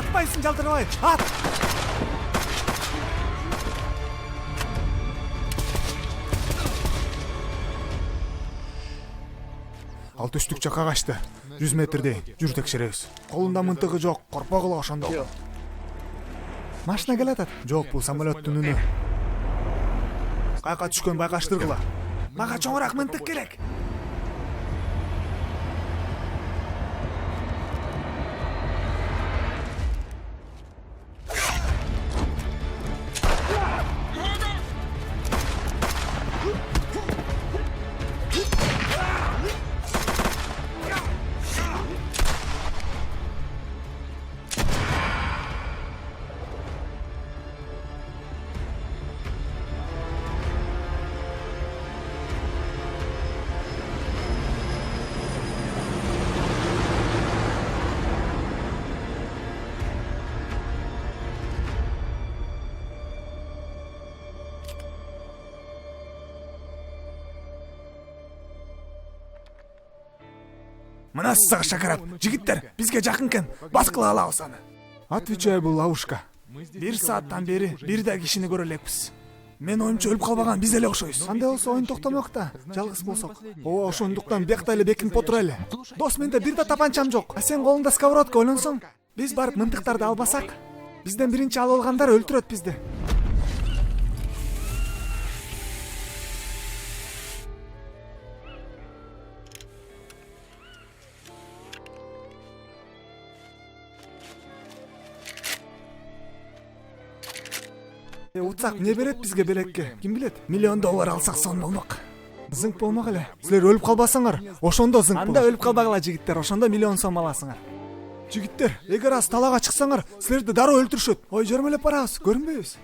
Атпайсың, жалтырбай, ат! Ал түштүк жакка качты. 100 метрдей. Жүр текшеребиз. Колунда мынтыгы жок, корпогула ошондо. Машина келатат. Жок, бул самолеттун үнү. Кайка түшкөн байкаштыргыла. Мага чоңураак мынтык керек. Мына сага шакарат. Жигиттер, бизге жакын экен. Баскыла алабыз аны. Отвечаю, бул ловушка. 1 сааттан бери бир да кишини көрө элекпиз. Мен оюмча өлүп калбаган биз эле окшойбуз. Кандай болсо оюн токтомок да. Жалгыз болсок. Ооба, ошондуктан биякта эле бекинип отурайлы. Дос, менде бир да тапанчам жок. А сен колуңда сковородка, ойлонсоң, биз барып мынтыктарды албасак, бизден биринчи алып алгандар өлтүрөт бизди. Утсак не берет бизге белекке? Ким билет? $1,000,000 алсак сон болмок. Зыңк болмок эле. Силер өлүп калбасаңар, ошондо зыңк болот. Анда өлүп калбагыла жигиттер, ошондо $1,000,000 аласыңар. Жигиттер, эгер аз талага чыксаңар, силерди дароо өлтүрүшөт. Ой, жөрмөлөп барабыз, көрүнбөйбүз.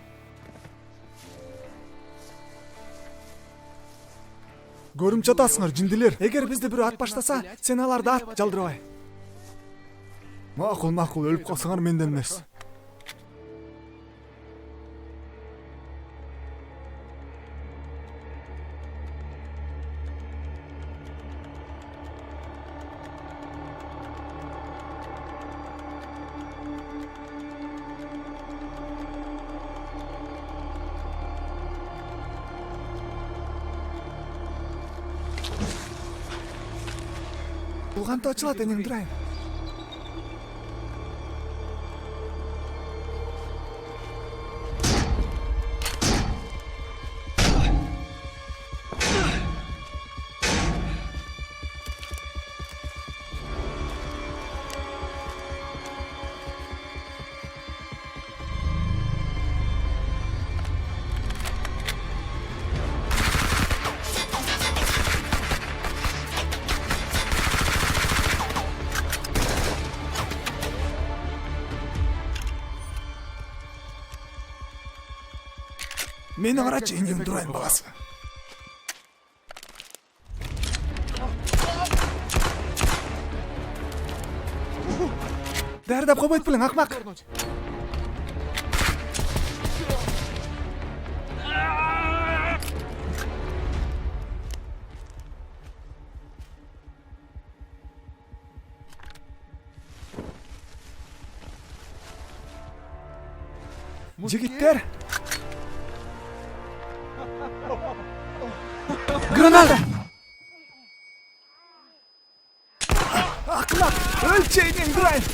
Көрүм жатасыңар, жиндилер. Эгер бизди бирөө ат баштаса, сен аларды ат, жалдырбай. Макул, өлүп калсаңар менден эмес. Бул кантип ачылат, энем турайын. Мени карачы, энем турайын баласы. Даярдап койбойт белең, акмак. Жигиттер, граната! Акмак, өлчү, энем турайын.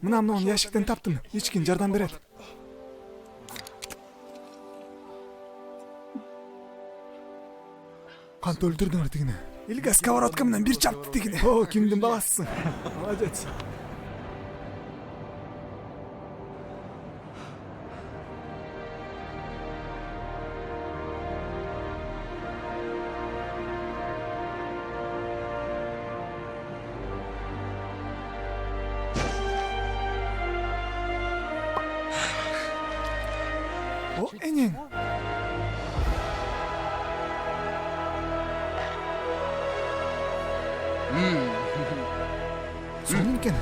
Мына ящиктен таптым. Ичкин жардам берет. Кантип өлтүрдүңөр тигини? Илгә сковородка менен бир чапты тигини. О, кимдин баласысың? Молодец. О, энең. Сонун экен.